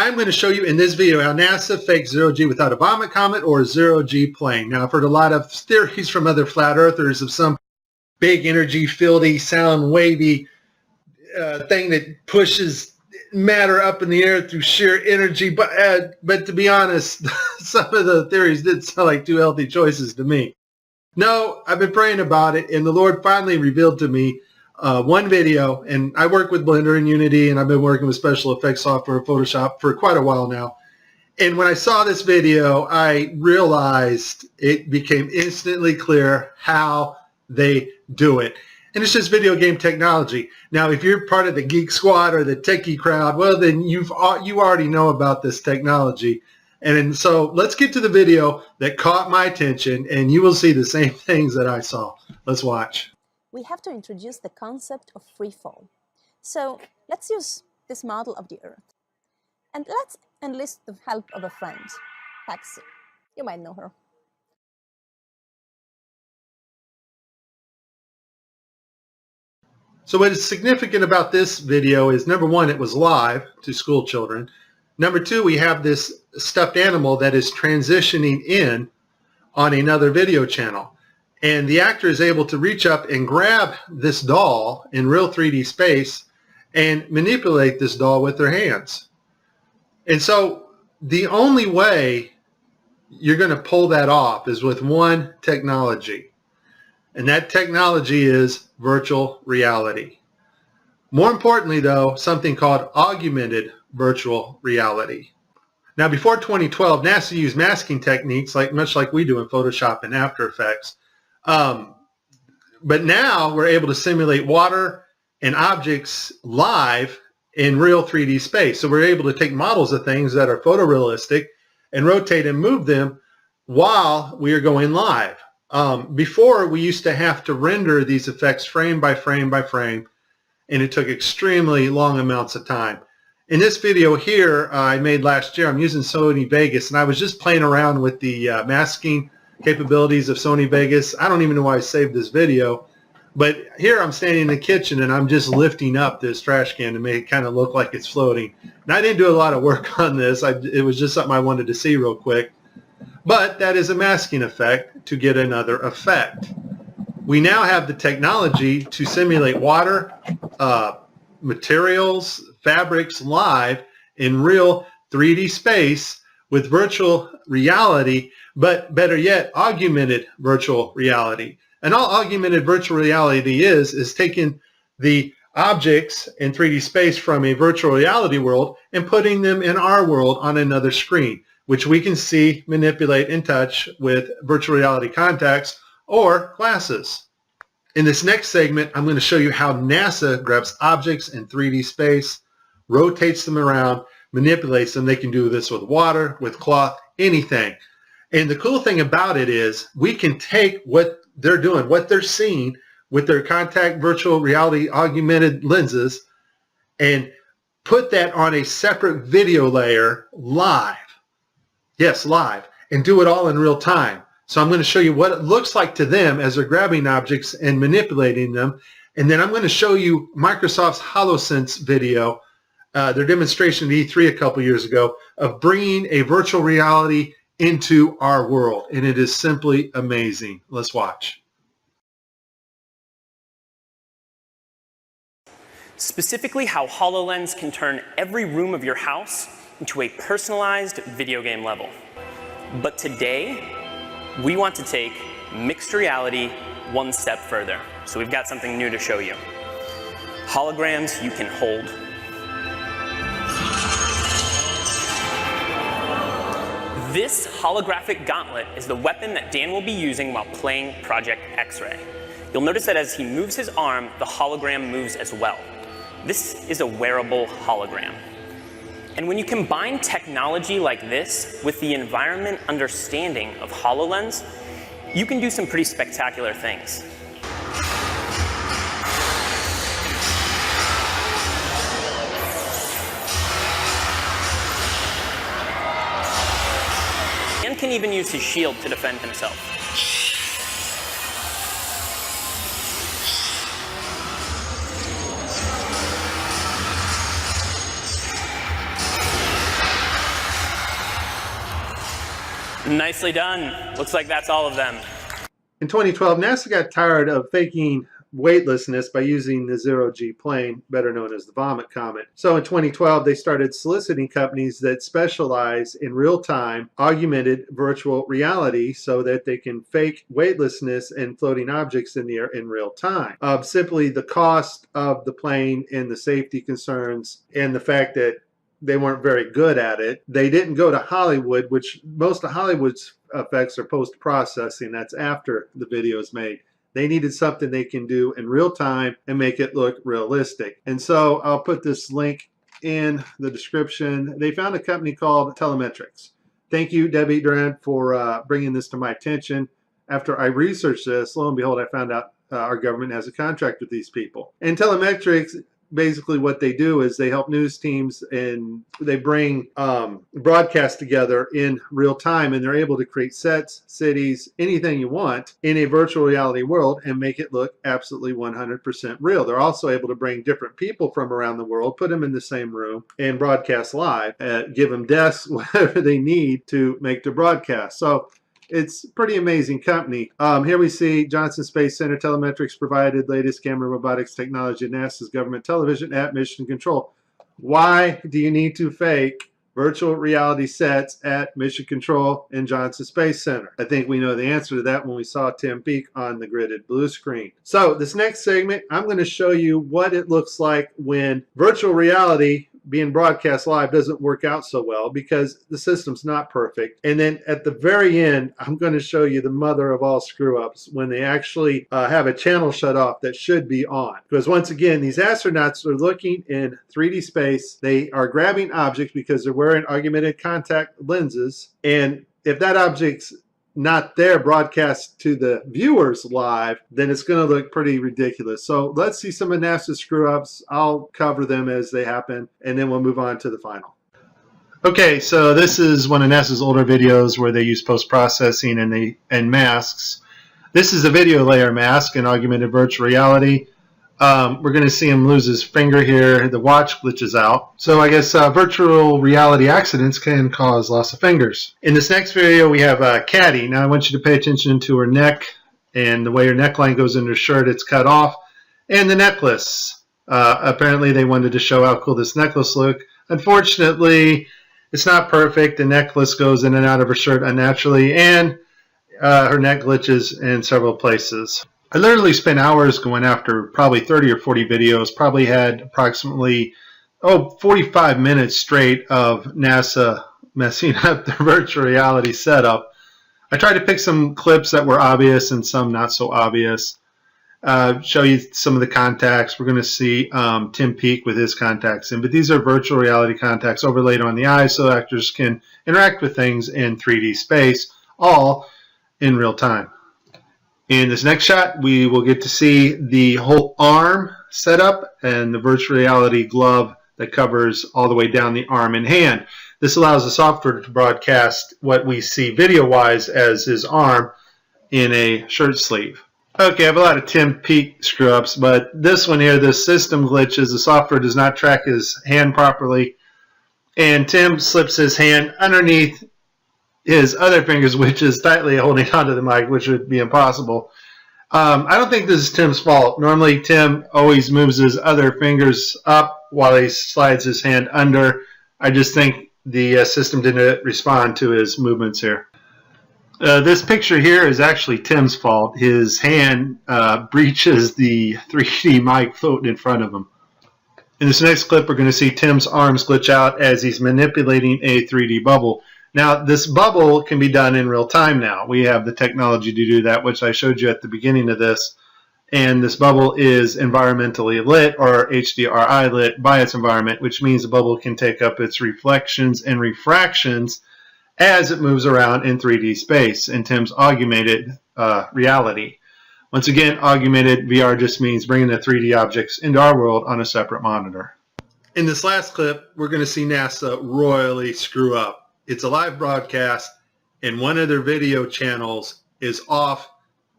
I'm going to show you in this video how NASA faked zero-G without a vomit comet or a zero-G plane. Now, I've heard a lot of theories from other flat earthers of some big energy, fieldy, sound wavy thing that pushes matter up in the air through sheer energy. But to be honest, some of the theories did sound like two healthy choices to me. No, I've been praying about it, and the Lord finally revealed to me one video, and I work with Blender and Unity, and I've been working with special effects software, Photoshop, for quite a while now. And when I saw this video, I realized it became instantly clear how they do it. And it's just video game technology. Now, if you're part of the Geek Squad or the techie crowd, well, then you already know about this technology. And so let's get to the video that caught my attention, and you will see the same things that I saw. Let's watch. We have to introduce the concept of free fall. So let's use this model of the Earth. And let's enlist the help of a friend, Paxi. You might know her. So what is significant about this video is, number one, it was live to school children. Number two, we have this stuffed animal that is transitioning in on another video channel. And the actor is able to reach up and grab this doll in real 3D space and manipulate this doll with their hands. And so the only way you're going to pull that off is with one technology. And that technology is virtual reality. More importantly, though, something called augmented virtual reality. Now, before 2012, NASA used masking techniques much like we do in Photoshop and After Effects. But now we're able to simulate water and objects live in real 3D space. So we're able to take models of things that are photorealistic and rotate and move them while we are going live. Before, we used to have to render these effects frame by frame by frame, and it took extremely long amounts of time. In this video here I made last year, I'm using Sony Vegas, and I was just playing around with the masking capabilities of Sony Vegas. I don't even know why I saved this video, but here I'm standing in the kitchen and I'm just lifting up this trash can to make it kind of look like it's floating. And I didn't do a lot of work on this. It was just something I wanted to see real quick. But that is a masking effect to get another effect. We now have the technology to simulate water, materials, fabrics live in real 3D space with virtual reality, but better yet, augmented virtual reality. And all augmented virtual reality is taking the objects in 3D space from a virtual reality world and putting them in our world on another screen, which we can see, manipulate, and touch with virtual reality contacts or glasses. In this next segment, I'm going to show you how NASA grabs objects in 3D space, rotates them around, manipulates them. They can do this with water, with cloth, anything. And the cool thing about it is we can take what they're doing, what they're seeing with their contact virtual reality augmented lenses, and put that on a separate video layer live. Yes, live, and do it all in real time. So I'm going to show you what it looks like to them as they're grabbing objects and manipulating them. And then I'm going to show you Microsoft's HoloSense video, their demonstration at E3 a couple years ago, of bringing a virtual reality into our world. And it is simply amazing. Let's watch. Specifically, how HoloLens can turn every room of your house into a personalized video game level. But today, we want to take mixed reality one step further. So we've got something new to show you. Holograms you can hold. This holographic gauntlet is the weapon that Dan will be using while playing Project X-Ray. You'll notice that as he moves his arm, the hologram moves as well. This is a wearable hologram. And when you combine technology like this with the environment understanding of HoloLens, you can do some pretty spectacular things. Dan can even use his shield to defend himself. Nicely done. Looks like that's all of them. In 2012, NASA got tired of faking weightlessness by using the zero-G plane, better known as the vomit comet. So in 2012, they started soliciting companies that specialize in real-time augmented virtual reality so that they can fake weightlessness and floating objects in the air in real time. Simply the cost of the plane and the safety concerns and the fact that they weren't very good at it. They didn't go to Hollywood, which most of Hollywood's effects are post-processing. That's after the video is made. They needed something they can do in real time and make it look realistic. And so I'll put this link in the description. They found a company called Telemetrics. Thank you, Debbie Durant, for bringing this to my attention. After I researched this, lo and behold, I found out our government has a contract with these people. And Telemetrics, basically what they do is they help news teams and they bring broadcasts together in real time, and they're able to create sets, cities, anything you want in a virtual reality world and make it look absolutely 100% real. They're also able to bring different people from around the world, put them in the same room and broadcast live, give them desks, whatever they need to make the broadcast. So it's a pretty amazing company. Here we see Johnson Space Center. Telemetrics provided latest camera robotics technology at NASA's government television at Mission Control. Why do you need to fake virtual reality sets at Mission Control and Johnson Space Center? I think we know the answer to that when we saw Tim Peake on the gridded blue screen. So this next segment, I'm going to show you what it looks like when virtual reality being broadcast live doesn't work out so well because the system's not perfect. And then at the very end, I'm going to show you the mother of all screw-ups when they actually have a channel shut off that should be on. Because once again, these astronauts are looking in 3D space. They are grabbing objects because they're wearing augmented contact lenses. And if that object's not there broadcast to the viewers live, then it's going to look pretty ridiculous. So let's see some of NASA's screw-ups. I'll cover them as they happen, and then we'll move on to the final. Okay, so this is one of NASA's older videos where they use post-processing and masks. This is a video layer mask in augmented virtual reality. We're going to see him lose his finger here. The watch glitches out. So I guess virtual reality accidents can cause loss of fingers. In this next video, we have Caddy. Now I want you to pay attention to her neck and the way her neckline goes in her shirt. It's cut off. And the necklace. Apparently they wanted to show how cool this necklace looked. Unfortunately, it's not perfect. The necklace goes in and out of her shirt unnaturally, and her neck glitches in several places. I literally spent hours going after probably 30 or 40 videos, probably had approximately 45 minutes straight of NASA messing up the virtual reality setup. I tried to pick some clips that were obvious and some not so obvious. Show you some of the contacts. We're going to see Tim Peake with his contacts in, but these are virtual reality contacts overlaid on the eyes so actors can interact with things in 3D space, all in real time. In this next shot, we will get to see the whole arm setup and the virtual reality glove that covers all the way down the arm and hand. This allows the software to broadcast what we see video-wise as his arm in a shirt sleeve. Okay, I have a lot of Tim Peake screw-ups, but this one here, the system glitches. The software does not track his hand properly, and Tim slips his hand underneath his other fingers, which is tightly holding onto the mic, which would be impossible. I don't think this is Tim's fault. Normally, Tim always moves his other fingers up while he slides his hand under. I just think the system didn't respond to his movements here. This picture here is actually Tim's fault. His hand breaches the 3D mic floating in front of him. In this next clip, we're going to see Tim's arms glitch out as he's manipulating a 3D bubble. Now, this bubble can be done in real time now. We have the technology to do that, which I showed you at the beginning of this. And this bubble is environmentally lit, or HDRI lit, by its environment, which means the bubble can take up its reflections and refractions as it moves around in 3D space in Tim's augmented reality. Once again, augmented VR just means bringing the 3D objects into our world on a separate monitor. In this last clip, we're going to see NASA royally screw up. It's a live broadcast, and one of their video channels is off,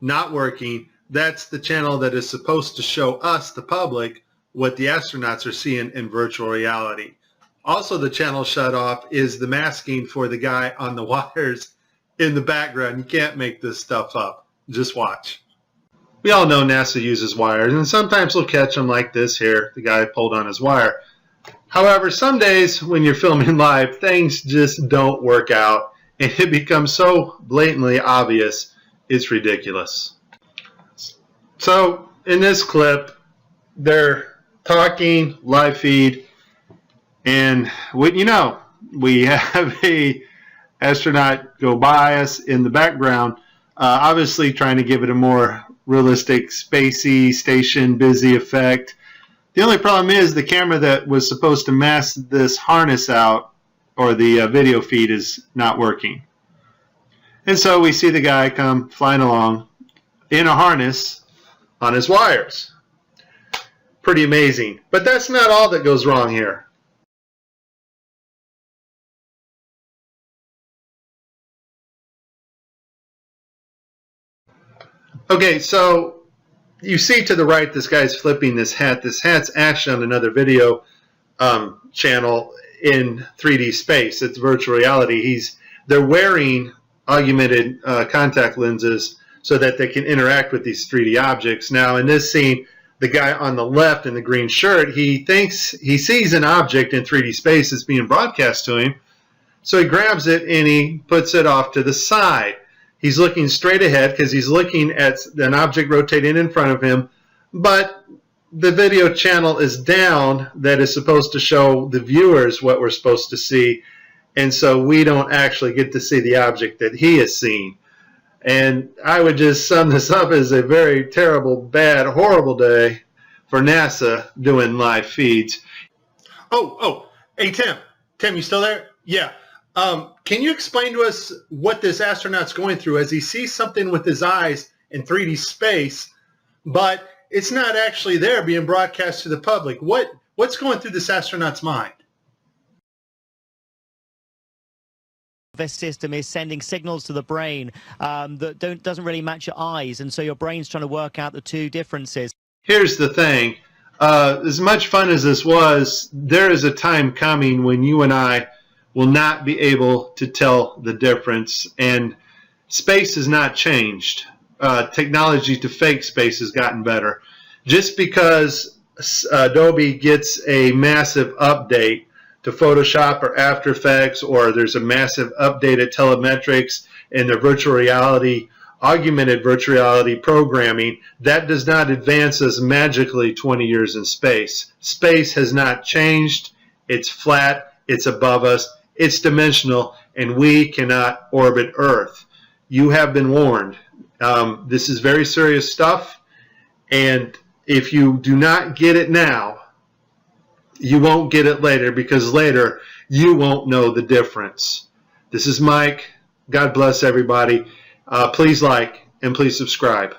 not working. That's the channel that is supposed to show us, the public, what the astronauts are seeing in virtual reality. Also, the channel shut off is the masking for the guy on the wires in the background. You can't make this stuff up. Just watch. We all know NASA uses wires, and sometimes we'll catch them like this here. The guy pulled on his wire. However, some days when you're filming live, things just don't work out, and it becomes so blatantly obvious, it's ridiculous. So, in this clip, they're talking, live feed, and wouldn't you know, we have a astronaut go by us in the background, obviously trying to give it a more realistic, spacey, station busy effect. The only problem is the camera that was supposed to mask this harness out, or the video feed, is not working. And so we see the guy come flying along in a harness on his wires. Pretty amazing. But that's not all that goes wrong here. Okay, so you see to the right, this guy's flipping this hat. This hat's actually on another video channel in 3D space. It's virtual reality. They're wearing augmented contact lenses so that they can interact with these 3D objects. Now, in this scene, the guy on the left in the green shirt, he thinks he sees an object in 3D space that's being broadcast to him. So he grabs it and he puts it off to the side. He's looking straight ahead because he's looking at an object rotating in front of him, but the video channel is down that is supposed to show the viewers what we're supposed to see, and so we don't actually get to see the object that he is seeing. And I would just sum this up as a very terrible, bad, horrible day for NASA doing live feeds. Hey, Tim. Tim, you still there? Yeah. Can you explain to us what this astronaut's going through as he sees something with his eyes in 3D space, but it's not actually there being broadcast to the public? What's going through this astronaut's mind? This system is sending signals to the brain that doesn't really match your eyes, and so your brain's trying to work out the two differences. Here's the thing. As much fun as this was, there is a time coming when you and I will not be able to tell the difference, and space has not changed. Technology to fake space has gotten better. Just because Adobe gets a massive update to Photoshop or After Effects, or there's a massive update at telemetrics and the virtual reality, augmented virtual reality programming, that does not advance us magically 20 years in space. Space has not changed. It's flat. It's above us. It's dimensional, and we cannot orbit Earth. You have been warned. This is very serious stuff, and if you do not get it now, you won't get it later, because later you won't know the difference. This is Mike. God bless everybody. Please like and please subscribe.